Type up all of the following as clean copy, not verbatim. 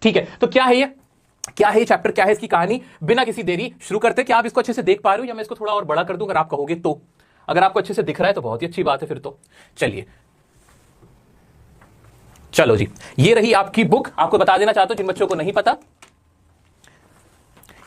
ठीक है, तो क्या है ये, क्या है ये चैप्टर, क्या है इसकी कहानी, बिना किसी देरी शुरू करते। क्या आप इसको अच्छे से देख पा रहे हो या मैं इसको थोड़ा और बड़ा कर दूं अगर आप कहोगे तो? अगर आपको अच्छे से दिख रहा है तो बहुत ही अच्छी बात है फिर तो। चलिए चलो जी, ये रही आपकी बुक। आपको बता देना चाहता हूं जिन बच्चों को नहीं पता,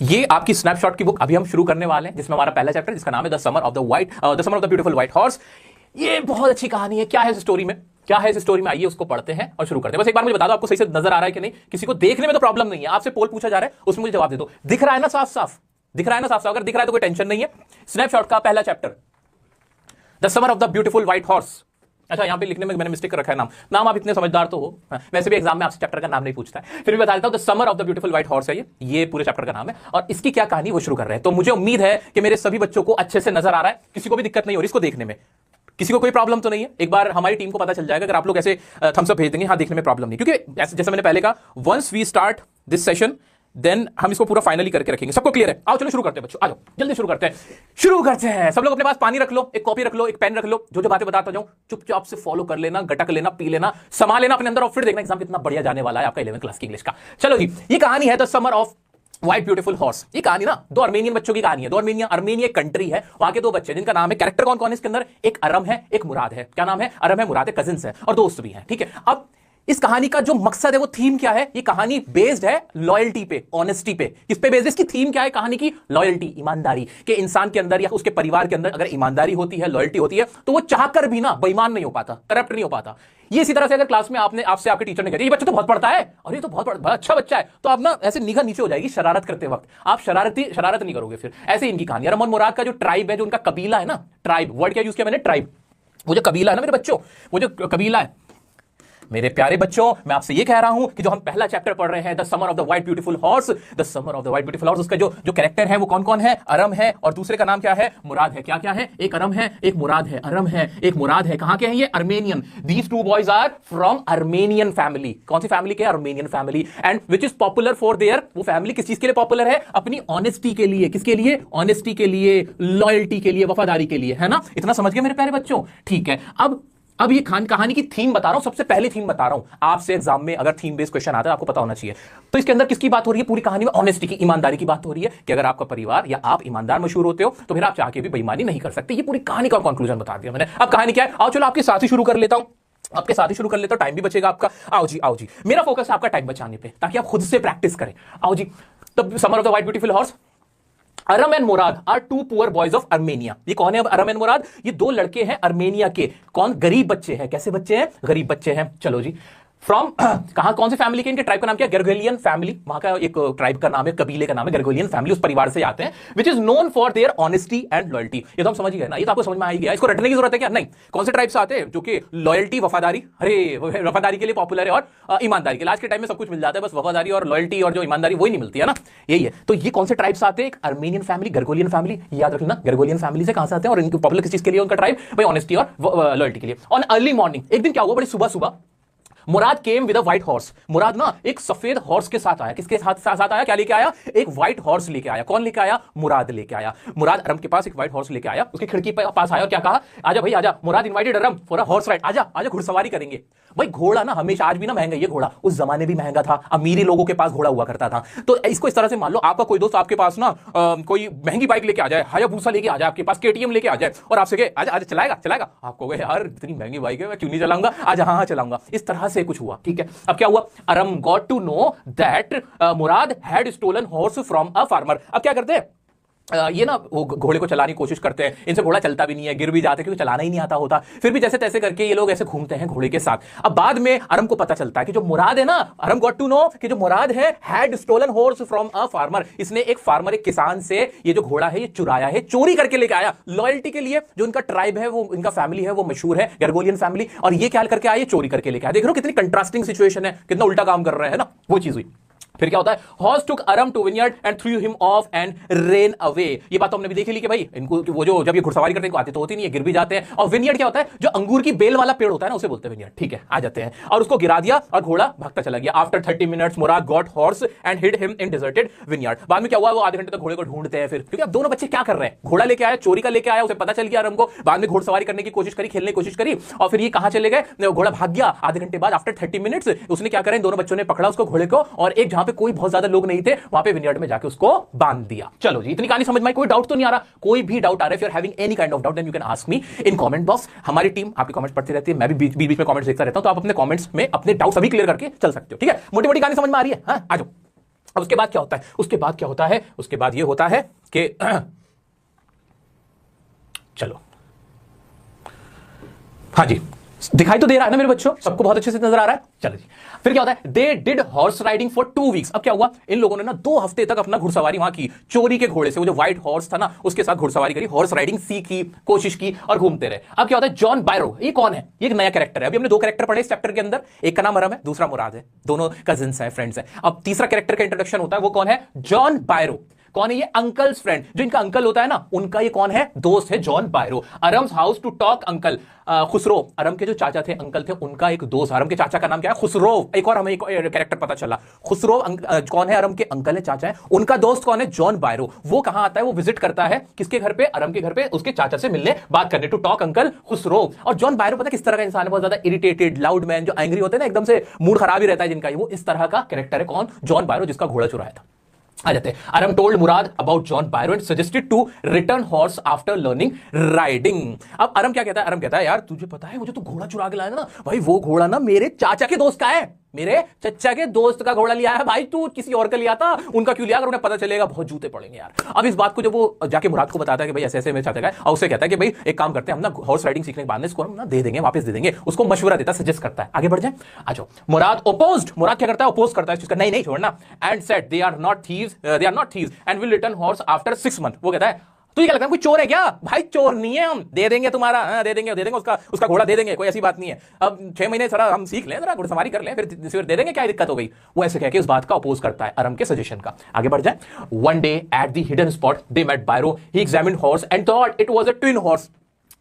ये आपकी स्नैपशॉट की बुक अभी हम शुरू करने वाले हैं, जिसमें हमारा पहला चैप्टर जिसका नाम है the summer of the beautiful white horse. ये बहुत अच्छी कहानी है। क्या है इस स्टोरी में, क्या है इस स्टोरी में, आइए उसको पढ़ते हैं और शुरू करते हैं। बस एक बार मुझे बता दो आपको सही से नजर आ रहा है कि नहीं। किसी को देखने में तो प्रॉब्लम नहीं है, आपसे पोल पूछा जा रहा है उसमें मुझे जवाब दे दो। दिख रहा है ना साफ साफ, दिख रहा है ना साफ साफ? अगर दिख रहा है तो कोई टेंशन नहीं है। स्नैपशॉट का पहला chapter the summer of the beautiful white horse. अच्छा, यहां पे लिखने में मैंने मिस्टेक कर रखा है, नाम आप इतने समझदार तो हो। वैसे भी एग्जाम में आपसे चैप्टर का नाम नहीं पूछता है, फिर भी बता देता हूं the summer of the beautiful white horse है ये पूरे चैप्टर का नाम है। और इसकी क्या कहानी वो शुरू कर रहे हैं। तो मुझे उम्मीद है कि मेरे सभी बच्चों को अच्छे से नजर आ रहा है, किसी को भी दिक्कत नहीं हो रही इसको देखने में, किसी को कोई प्रॉब्लम तो नहीं है। एक बार हमारी टीम को पता चल जाएगा अगर आप लोग ऐसे थम्स अप भेज देंगे, हाँ देखने में प्रॉब्लम नहीं, क्योंकि जैसे मैंने पहले कहा, once we start this session then हम इसको पूरा फाइनली करके रखेंगे। सबको क्लियर है? आओ चलो शुरू करते हैं बच्चों, आ जाओ जल्दी शुरू करते हैं। सब लोग अपने पास पानी रख लो, एक कॉपी रख लो, एक पेन रख लो। जो जो बातें बताता जाऊं चुपचाप से फॉलो कर लेना, गटक लेना, पी लेना, समा लेना अपने अंदर और फिर देखना एग्जाम कितना बढ़िया जाने वाला है आपका 11वीं क्लास की इंग्लिश का। चलो जी, ये कहानी है the summer of white beautiful horse. ये कहानी ना दो अर्मेनियन बच्चों की कहानी है। अर्मेनिया एक कंट्री है, वहां के दो बच्चे जिनका नाम है, कैरेक्टर कौन कौन है इसके अंदर, एक अरम है, एक मुराद है। क्या नाम है? अरम है, मुराद है, कजिन्स है और दोस्त भी हैं। ठीक है, अब इस कहानी का जो मकसद है वो थीम क्या है? ये कहानी बेस्ड है लॉयल्टी पे, ऑनेस्टी पे। किस पे बेस्ड है? इसकी थीम क्या है कहानी की? लॉयल्टी, ईमानदारी। के इंसान के अंदर या उसके परिवार के अंदर अगर ईमानदारी होती है, लॉयल्टी होती है, तो वो चाहकर भी ना बेईमान नहीं हो पाता, करप्ट नहीं हो पाता। ये इसी तरह से अगर क्लास में आपसे आपके टीचर ने कहा ये बच्चा तो बहुत पढ़ता है और ये तो बहुत अच्छा बच्चा है, तो आप ना ऐसे निगाह नीचे हो जाएगी शरारत करते वक्त, आप शरारत नहीं करोगे फिर। ऐसे इनकी कहानी। अरम और मुराद का जो ट्राइब है, जो उनका कबीला है ना, ट्राइब वर्ड क्या यूज किया मैंने? ट्राइब। वो जो कबीला है ना मेरे बच्चों, वो जो कबीला है मेरे प्यारे बच्चों, मैं आपसे ये कह रहा हूं कि जो हम पहला चैप्टर पढ़ रहे हैं the summer of the white beautiful horse, the summer of the white beautiful horse, उसका जो कैरेक्टर है वो कौन कौन है? अरम है और दूसरे का नाम क्या है? मुराद है। क्या क्या है? एक अरम है, एक मुराद है। अरम है, एक मुराद है। कहां के हैं ये? Armenian. These two boys are from Armenian family. कौन सी फैमिली के? Armenian family. And which is popular for their, वो फैमिली किस चीज के लिए पॉपुलर है? अपनी ऑनेस्टी के लिए। किसके लिए? ऑनेस्टी के लिए, लॉयल्टी के लिए, वफादारी के लिए, है ना? इतना समझ गए मेरे प्यारे बच्चों? ठीक है, अब ये कहानी की थीम बता रहा हूं, सबसे पहले थीम बता रहा हूं। आपसे एग्जाम में अगर थीम बेस्ड क्वेश्चन आता है आपको पता होना चाहिए। तो इसके अंदर किसकी बात हो रही है? पूरी कहानी में ऑनेस्टी की, ईमानदारी की बात हो रही है कि अगर आपका परिवार या आप ईमानदार मशहूर होते हो तो फिर आप चाह के भी बेईमानी नहीं कर सकते। ये पूरी कहानी का कंक्लूजन बता दिया मैंने। अब कहानी क्या है? आओ चलो आपके साथ ही शुरू कर लेता हूं, आपके साथ ही शुरू कर लेता हूं, टाइम भी बचेगा आपका। आओ जी, मेरा फोकस है आपका टाइम बचाने पे, ताकि आप खुद से प्रैक्टिस करें। आओ जी, तब summer of the white beautiful horse. Aram and Mourad are two poor boys of Armenia. ये कौन है अरम एंड मुराद? ये दो लड़के हैं अर्मेनिया के। कौन? गरीब बच्चे हैं। कैसे बच्चे हैं? गरीब बच्चे हैं। चलो जी, फ्रॉम कहां, कौन से फैमिली के? इनके ट्राइब का नाम क्या है? गेरगोलियन फैमिली। वहां का एक ट्राइब का नाम है, कबीले का नाम है गेरगोलियन फैमिली, उस परिवार से आते हैं। Which is known for their honesty and loyalty. ये तो हम समझ गए ना, ये तो आपको समझ में आ ही गया, इसको रटने की जरूरत है क्या? नहीं। कौन से ट्राइब से आते हैं? जो कि लॉयल्टी, वफादारी, वफादारी के लिए पॉपुलर है और ईमानदारी के लिए। आज के टाइम में सब कुछ मिल जाता है, बस वफादारी और लॉयल्टी और जो ईमानदारी वही नहीं मिलती है ना, यही है। तो ये कौन से ट्राइब से आते हैं? एक अर्मेनियन फैमिली, गेरगोलियन फैमिली। याद रखना, गेरगोलियन फैमिली से कहां से आते हैं और इनकी पॉपुलर किस चीज के लिए उनका ट्राइब? भाई ऑनेस्टी और लॉयल्टी के लिए। ऑन अर्ली मॉर्निंग, एक दिन क्या हुआ, बड़ी सुबह सुबह Mourad came with a white horse. Mourad ना एक सफेद हॉर्स के साथ आया। किसके साथ आया? क्या लेके आया? एक व्हाइट हॉर्स लेके आया। कौन लेके आया? मुराद लेके आया। मुराद अरम के पास एक व्हाइट हॉर्स लेके आया, उसकी खिड़की पे पास आया और क्या कहा? आजा भाई आजा, Mourad invited Aram for a horse ride. आजा आजा, घुड़सवारी करेंगे। भाई घोड़ा ना हमेशा, आज भी ना महंगा, ये घोड़ा उस जमाने भी महंगा था, अमीरी लोगों के पास घोड़ा हुआ करता था। तो इसको इस तरह से मान लो, आपका कोई दोस्त आपके पास ना कोई महंगी बाइक लेके आ जाए, हायाबुसा लेके आ जाए आपके पास, केटीएम लेके आ जाए और आपसे कहे आजा आजा, चलाएगा। आपको कहे यार इतनी महंगी बाइक है, मैं क्यों नहीं चलाऊंगा, आजा हाँ चलाऊंगा। इस तरह से कुछ हुआ। ठीक है, अब क्या हुआ? Aram got to know that Mourad had stolen horse from a farmer. अब क्या करते हैं ये ना, वो घोड़े को चलाने की कोशिश करते हैं, इनसे घोड़ा चलता भी नहीं है, गिर भी जाते हैं क्योंकि चलाना ही नहीं आता होता। फिर भी जैसे तैसे करके ये लोग ऐसे घूमते हैं घोड़े के साथ। अब बाद में अरम को पता चलता है कि जो मुराद है ना, अरम गॉट टू नो कि जो मुराद है had stolen horse from a farmer. इसने एक फार्मर, एक किसान से ये जो घोड़ा है ये चुराया है, चोरी करके लेके आया लॉयल्टी के लिए। जो इनका ट्राइब है, वो इनका फैमिली है, वो मशहूर है गेरगोलियन फैमिली, और ये क्या करके आए? चोरी करके लेके आए। देख रहे हो कितनी कंट्रास्टिंग सिचुएशन है, कितना उल्टा काम कर रहा है ना, वो चीज हुई। फिर क्या होता है, horse took Aram to vineyard and threw him off and ran away. ये बात तो हमने भी देखी ली कि भाई इनको वो जो जब ये घुड़सवारी करते हैं आते तो होती नहीं है, गिर भी जाते हैं। और विनयार्ड क्या होता है, जो अंगूर की बेल वाला पेड़ होता है ना, उसे बोलते हैं विनयार्ड। ठीक है, आ जाते हैं और उसको गिरा दिया और घोड़ा भागता चला गया। After 30 minutes Mourad got horse and hid him in deserted vineyard. बाद में क्या हुआ, वो आधे घंटे तक घोड़े को ढूंढते हैं फिर, क्योंकि अब दोनों बच्चे क्या कर रहे हैं, घोड़ा लेके आया, चोरी का लेके आया, उसे पता चल गया अरम को। बाद में घोड़सवारी करने की कोशिश करी, खेलने की कोशिश करी, और फिर ये कहां चले गए, घोड़ा भाग गया। आधे घंटे बाद आफ्टर 30 मिनट्स उसने क्या करा, दोनों बच्चों ने पकड़ा उसको घोड़े को, और एक जहां पे कोई बहुत ज्यादा लोग नहीं थे वहां पे विनयार्ड में जाके उसको बांध दिया। चलो जी, इतनी कहानी समझ में, कोई डाउट तो नहीं आ रहा? कोई भी डाउट आ रहा है, if you are having any kind of doubt then you can ask me in comment box. हमारी टीम आपके कमेंट्स पढ़ती रहती है, मैं भी बीच बीच में कमेंट्स देखता रहता हूं, तो आप अपने कमेंट्स में अपने डाउट सभी क्लियर करके चल सकते हो। ठीक है, मोटी मोटी कहानी समझ में आ रही है? हाँ, आ जाओ। अब उसके बाद क्या होता है, उसके बाद क्या होता है, उसके बाद ये होता है कि चलो, हाँ जी, दिखाई तो दे रहा है ना मेरे बच्चों, सबको बहुत अच्छे से नजर आ रहा है। चलो जी, फिर क्या होता है, they did horse riding for 2 weeks. अब क्या हुआ, इन लोगों ने ना 2 हफ्ते तक अपना घुड़सवारी वहां की, चोरी के घोड़े से, वो जो व्हाइट हॉर्स था ना उसके साथ घुड़सवारी करी, हॉर्स राइडिंग सीखी, कोशिश की और घूमते रहे। अब क्या होता है, जॉन बायरो, ये कौन है, ये एक नया कैरेक्टर है। अभी हमने 2 कैरेक्टर पढ़े इस चैप्टर के अंदर, एक का नाम अरम है, दूसरा मुराद है, दोनों कजिन्स हैं, फ्रेंड्स हैं। अब तीसरा कैरेक्टर का इंट्रोडक्शन होता है, वो कौन है, जॉन बायरो। कौन है ये, अंकल्स फ्रेंड, जो इनका अंकल होता है ना उनका ये कौन है, दोस्त है, John Byro. Aram's house to talk uncle, Khosrove, Aram के जो चाचा थे, अंकल थे, उनका एक दोस्त, अरम के चाचा का नाम क्या है, खुसरो। एक और हमें एक कैरेक्टर पता चला, खुसरो कौन है, अरम के अंकल है, चाचा है, उनका दोस्त कौन है, जॉन बायरो। वो कहां आता है, वो विजिट करता है किसके घर पे, अरम के घर पे, उसके चाचा से मिलने, बात करने, टू टॉक अंकल खुसरो। और जॉन बायरो पता किस तरह का इंसान है, बहुत ज्यादा इरिटेटेड, लाउड मैन, जो एंग्री होते हैं ना, एकदम से मूड खराब ही रहता है जिनका, वो इस तरह का कैरेक्टर है। कौन, जॉन बायरो, जिसका घोड़ा चुराया था। आ जाते हैं, Aram told Mourad about John Byro and suggested to return horse after learning riding. अब अरम क्या कहता है, अरम कहता है, यार तुझे पता है मुझे तो घोड़ा चुरा के लाया ना भाई, वो घोड़ा ना मेरे चाचा के दोस्त का है, मेरे चचा के दोस्त का घोड़ा लिया है भाई, तू किसी और का लिया था, उनका क्यों लिया, अगर उन्हें पता चलेगा बहुत जूते पड़ेंगे यार। अब इस बात को जब वो जाके मुराद को बताता है कि भाई ऐसे ऐसे मेरे चाचा का है, और उससे कहता है कि भाई एक काम करते हैं, हम ना हॉर्स राइडिंग सीखने के बाद इसको हम ना दे देंगे, वापस दे देंगे, उसको मशवरा देता, सजेस्ट करता है, आगे बढ़ जाए। अच्छा, मुराद ओपोज्ड, मुराद क्या करता है, अपोज करता है इस चीज का, नहीं नहीं छोड़ना, and said they are not thieves and will return horse after 6 month. वो कहता है, तो ये क्या लगता है, कोई चोर है क्या, भाई चोर नहीं है, हम दे देंगे तुम्हारा, दे देंगे उसका घोड़ा दे देंगे, कोई ऐसी बात नहीं है। अब 6 महीने थोड़ा हम सीख लें, थोड़ा घुड़सवारी कर लें, फिर दे देंगे, क्या दिक्कत हो गई। वो ऐसे कह के उस बात का अपोज करता है, अरम के सजेशन का। आगे बढ़ जाए। One day at the hidden spot they met Byro, he examined horse and thought it was a twin horse.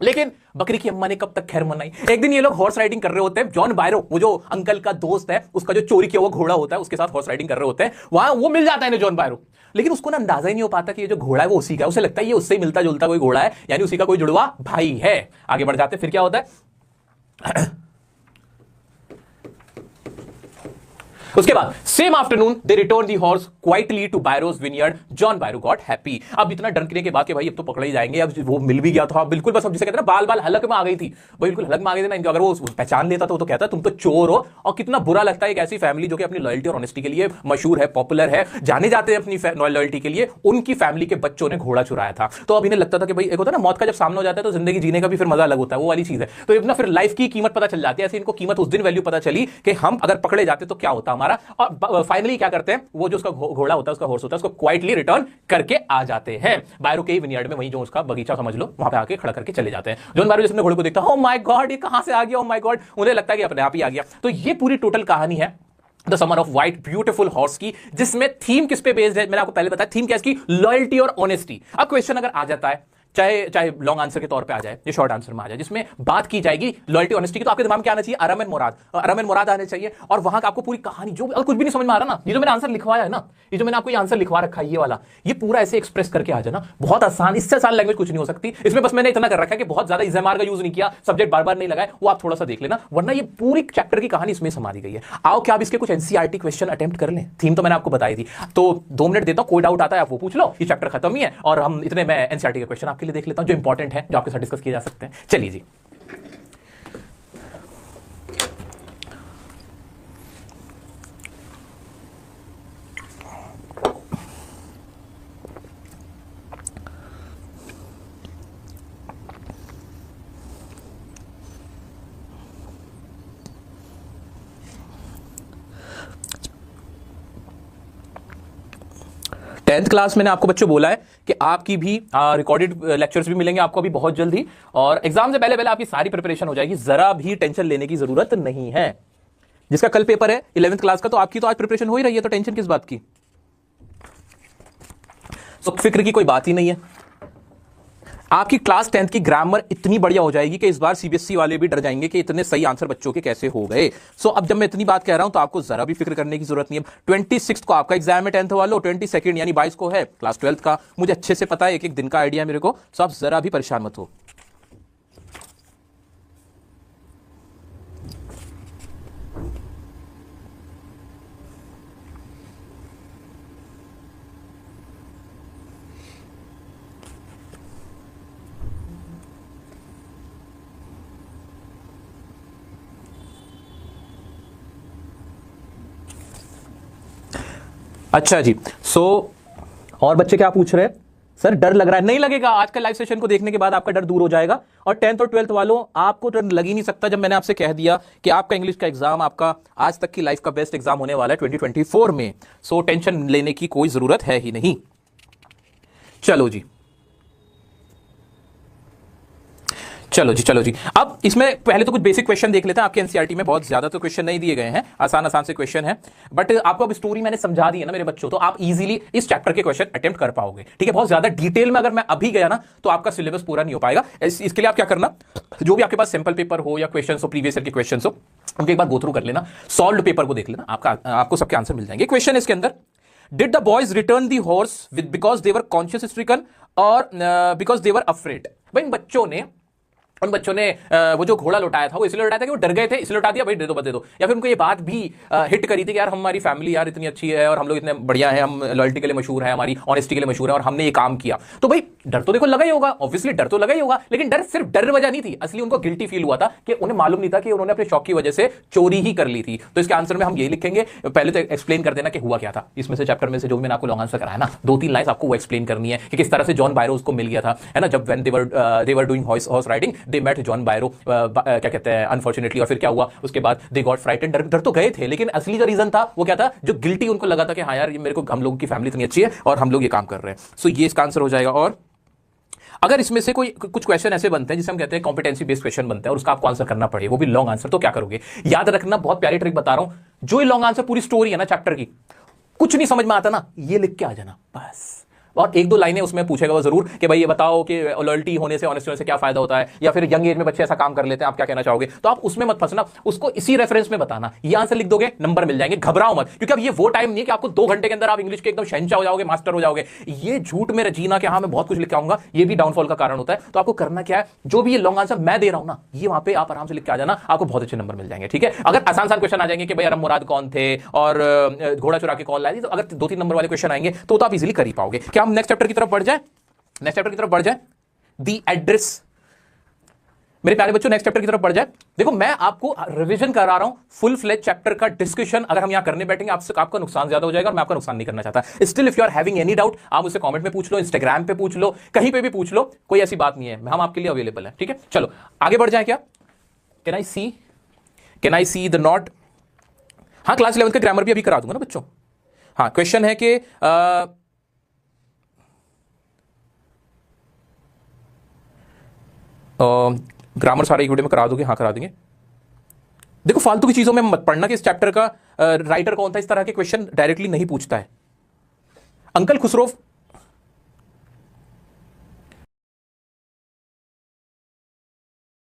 लेकिन बकरी की अम्मा ने कब तक खैर मनाई। एक दिन ये लोग हॉर्स राइडिंग कर रहे होते हैं, जॉन बायरो, वो जो अंकल का दोस्त है, उसका जो चोरी किया हुआ घोड़ा होता है, उसके साथ हॉर्स राइडिंग कर रहे होते हैं, वहां वो मिल जाता है जॉन बायरो। लेकिन उसको ना अंदाजा ही नहीं हो पाता कि ये जो घोड़ा है वो उसी का है, उसे लगता है ये उससे मिलता जुलता कोई घोड़ा है, यानी उसी का कोई जुड़वा भाई है। आगे बढ़ जाते, फिर क्या होता है उसके बाद, same afternoon they return the horse quietly to Byro's vineyard, John Byro got happy. अब इतना डरने के बाद कि भाई अब तो पकड़े ही जाएंगे, अब वो मिल भी गया था, बिल्कुल बस अब जिसे कहते हैं बाल बाल हलक में आ गई थी, बिल्कुल हलक में आ गई थी ना इनको। अगर वो पहचान लेता तो कहता तुम तो चोर हो। और कितना बुरा लगता है एक ऐसी फैमिली जो कि अपनी लॉयल्टी और ऑनेस्टी के लिए मशहूर है, पॉपुलर है, जाने जाते हैं अपनी लॉयल्टी के लिए, उनकी फैमिली के बच्चों ने घोड़ा चुराया था। तो अब इन्हें लगता था कि भाई एक होता है ना, मौत का जब सामने हो जाता है तो जिंदगी जीने का भी फिर मजा अलग होता है, वो वाली चीज है। तो इतना फिर लाइफ की कीमत पता चल जाती है। ऐसे इनको कीमत उस दिन वैल्यू पता चली कि हम अगर पकड़े जाते तो क्या होता हमारा। और फाइनली क्या करते हैं, वो जो उसका घोड़ा होता है, उसका हॉर्स होता है, उसको क्वाइटली रिटर्न करके आ जाते हैं बायरो के विनयार्ड में, वहीं जो उसका बगीचा समझ लो, वहां पे आके खड़ा करके चले जाते हैं। जॉन बायरो जिसने घोड़े को देखता, ओ माय गॉड ये कहां से आ गया, ओ माय गॉड, उन्हें लगता है कि अपने आप ही आ गया। तो ये पूरी टोटल कहानी है the summer of white beautiful horse की, जिसमें थीम किस पे बेस्ड है, मैंने आपको पहले बताया, थीम क्या है इसकी, लॉयल्टी और ऑनेस्टी। अब क्वेश्चन अगर आ जाता है, चाहे लॉन्ग आंसर के तौर पे आ जाए, ये शॉर्ट आंसर में आ जाए, जिसमें बात की जाएगी लॉयल्टी ऑनेस्टी की, तो आपके दिमाग में क्या आना चाहिए, अरम एंड मुराद आने चाहिए। और वहां का आपको पूरी कहानी, जो कुछ भी नहीं समझ में आ रहा ना, ये जो मैंने आंसर लिखवाया है ना, ये जो मैंने आपको ये आंसर लिखवा रखा है, ये वाला, ये पूरा ऐसे एक्सप्रेस करके आ जाना, बहुत आसान, इससे आसान लैंग्वेज कुछ नहीं हो सकती। इसमें बस मैंने इतना कर रखा है कि बहुत ज्यादा इज़मार का यूज नहीं किया, सब्जेक्ट बार बार नहीं लगाए, वो आप थोड़ा सा देख लेना, वरना ये पूरी चैप्टर की कहानी इसमें समा दी गई है। आओ क्या आप इसके कुछ एनसीईआरटी क्वेश्चन अटेम्प्ट कर लें, थीम तो मैंने आपको बताई थी, तो 2 मिनट देता हूं, कोई डाउट आता है आप वो पूछ लो, ये चैप्टर खत्म ही है, और हम इतने मैं एनसीईआरटी के क्वेश्चन आपके लिए देख लेता हूं जो इंपॉर्टेंट है, जो आपके साथ डिस्कस किए जा सकते हैं। चलिए जी, टेंथ क्लास मैंने आपको बच्चों बोला है कि आपकी भी रिकॉर्डेड लेक्चर्स भी मिलेंगे आपको अभी बहुत जल्दी, और एग्जाम से पहले पहले आपकी सारी प्रिपरेशन हो जाएगी, जरा भी टेंशन लेने की जरूरत नहीं है। जिसका कल पेपर है 11th क्लास का, तो आपकी तो आज प्रिपरेशन हो ही रही है, तो टेंशन किस बात की। तो फिक्र की कोई बात ही नहीं है। आपकी क्लास 10th की ग्रामर इतनी बढ़िया हो जाएगी कि इस बार सीबीएसई वाले भी डर जाएंगे कि इतने सही आंसर बच्चों के कैसे हो गए। सो अब जब मैं इतनी बात कह रहा हूं तो आपको जरा भी फिक्र करने की जरूरत नहीं है। 26 को आपका एग्जाम है 10th वालों, 22 यानी 22 को है क्लास 12th का। मुझे अच्छे से पता है, एक एक दिन का आइडिया मेरे को। सो आप जरा भी परेशान मत हो। अच्छा जी, और बच्चे क्या पूछ रहे हैं? सर डर लग रहा है। नहीं लगेगा, आज का लाइव सेशन को देखने के बाद आपका डर दूर हो जाएगा। और 10th और 12th वालों, आपको डर लग ही नहीं सकता जब मैंने आपसे कह दिया कि आपका इंग्लिश का एग्जाम आपका आज तक की लाइफ का बेस्ट एग्जाम होने वाला है 2024 में। सो टेंशन लेने की कोई जरूरत है ही नहीं। चलो जी, चलो जी। अब इसमें पहले तो कुछ बेसिक क्वेश्चन देख लेते हैं। आपके एनसीईआरटी में बहुत ज्यादा तो क्वेश्चन नहीं दिए गए हैं, आसान से क्वेश्चन है, बट आपको अब स्टोरी मैंने समझा दी है ना मेरे बच्चों, तो आप इजीली इस चैप्टर के क्वेश्चन अटेम्प्ट कर पाओगे। ठीक है, बहुत ज्यादा डिटेल में अगर मैं अभी गया ना तो आपका सिलेबस पूरा नहीं हो पाएगा। इसके लिए आप क्या करना, जो भी आपके पास सैंपल पेपर हो या क्वेश्चन हो, प्रीवियस ईयर के क्वेश्चन हो, उनके एक बार गो थ्रू कर लेना। सॉल्व्ड पेपर को देख लेना, आपको सबके आंसर मिल जाएंगे। क्वेश्चन इसके अंदर, did the boys return the horse because they were conscious stricken और बिकॉज दे वर अफ्रेड। भाई उन बच्चों ने वो जो घोड़ा लौटाया था वो इसलिए लौटाया था कि वो डर गए थे, इसलिए लौटा दिया, भाई दे दो। या फिर उनको ये बात भी हिट करी थी कि यार हमारी फैमिली यार इतनी अच्छी है और हम लोग इतने बढ़िया हैं, हम लॉयल्टी के लिए मशहूर है, हमारी ऑनेस्टी के लिए मशहूर है और हमने ये काम किया। तो भाई डर तो देखो लगा ही होगा, ऑब्वियसली डर तो लगा ही होगा, लेकिन डर सिर्फ डर वजह नहीं थी, असली उनको गिल्टी फील हुआ था कि उन्हें मालूम नहीं था कि उन्होंने अपने शौक की वजह से चोरी ही कर ली थी। तो इसके आंसर में हम यही लिखेंगे, पहले तो एक्सप्लेन कर देना कि हुआ क्या था। इसमें से चैप्टर में से जो मैंने आपको लॉन्ग आंसर कराया ना, 2-3 लाइन्स आपको वो एक्सप्लेन करनी है कि किस तरह से जॉन बायरो उसको मिल गया था, है ना, जब when they were doing horse riding they met John Byro, क्या कहते हैं, अनफॉर्चुनेटली। और फिर क्या हुआ उसके बाद, दे गॉट फ्राइटेंड, डर तो गए थे, लेकिन असली जो रीजन था वो क्या था, जो गिल्टी उनको लगा था कि हाँ यार ये मेरे को, हम लोगों की फैमिली इतनी अच्छी है और हम लोग ये काम कर रहे हैं। सो ये इसका आंसर हो जाएगा। और अगर इसमें से कोई कुछ क्वेश्चन ऐसे बनते हैं जिसे हम कहते हैं कॉम्पिटेंसी बेस्ड क्वेश्चन बनते हैं और उसका आपको आंसर करना पड़े, वो भी लॉन्ग आंसर, तो क्या करोगे? याद रखना, बहुत प्यारी ट्रिक बता रहा हूं, जो लॉन्ग आंसर पूरी स्टोरी है ना चैप्टर की, कुछ नहीं समझ में आता ना, ये लिख के आ जाना बस। और 1-2 लाइनें उसमें पूछेगा वो जरूर कि भाई ये बताओ कि लॉयल्टी होने से, ऑनेस्टी होने से क्या फायदा होता है, या फिर यंग एज में बच्चे ऐसा काम कर लेते हैं, आप क्या कहना चाहोगे? तो आप उसमें मत फंसना, उसको इसी रेफरेंस में बताना। ये आंसर लिख दोगे, नंबर मिल जाएंगे, घबराओ मत, क्योंकि अब ये वो टाइम नहीं है कि आपको 2 घंटे के अंदर आप इंग्लिश के एकदम शहंशाह हो जाओगे, मास्टर हो जाओगे। ये झूठ में जीना कि हाँ मैं बहुत कुछ लिख के आऊंगा, ये भी डाउनफॉल का कारण होता है। तो आपको करना क्या है, जो भी ये लॉन्ग आंसर मैं दे रहा हूं ना, ये वहां पे आप आराम से लिख के आ जाना, आपको बहुत अच्छे नंबर मिल जाएंगे। ठीक है, अगर आसान क्वेश्चन आ जाएंगे कि भाई अरम मुराद कौन थे और घोड़ा चुरा के कॉल लाई थी, तो अगर 2-3 नंबर वाले क्वेश्चन आएंगे तो आप इजीली कर ही पाओगे। क्या हम नेक्स्ट चैप्टर की तरफ बढ़ जाए? दी एड्रेस। मेरे प्यारे बच्चों, नेक्स्ट चैप्टर की तरफ बढ़ जाए। देखो मैं आपको रिवीजन करा रहा हूं, फुल फ्लेज चैप्टर का डिस्कशन अगर हम यहां करने बैठेंगे आपका नुकसान ज्यादा हो जाएगा और मैं आपका नुकसान नहीं करना चाहता। Still if you are having any doubt, आप मुझसे कमेंट में पूछ लो, इंस्टाग्राम पे पूछ लो, कहीं पे भी पूछ लो, कोई ऐसी बात नहीं है, हम आपके लिए अवेलेबल है। ठीक है, चलो आगे बढ़ जाए। क्या can I see the not? हाँ, क्लास 11 का ग्रामर भी अभी करा दूंगा ना बच्चों। हाँ, क्वेश्चन है कि ग्रामर सारे एक वीडियो में करा दोगे? हाँ करा देंगे। देखो फालतू की चीजों में मत पढ़ना कि इस चैप्टर का राइटर कौन था, इस तरह के क्वेश्चन डायरेक्टली नहीं पूछता है। अंकल खुसरो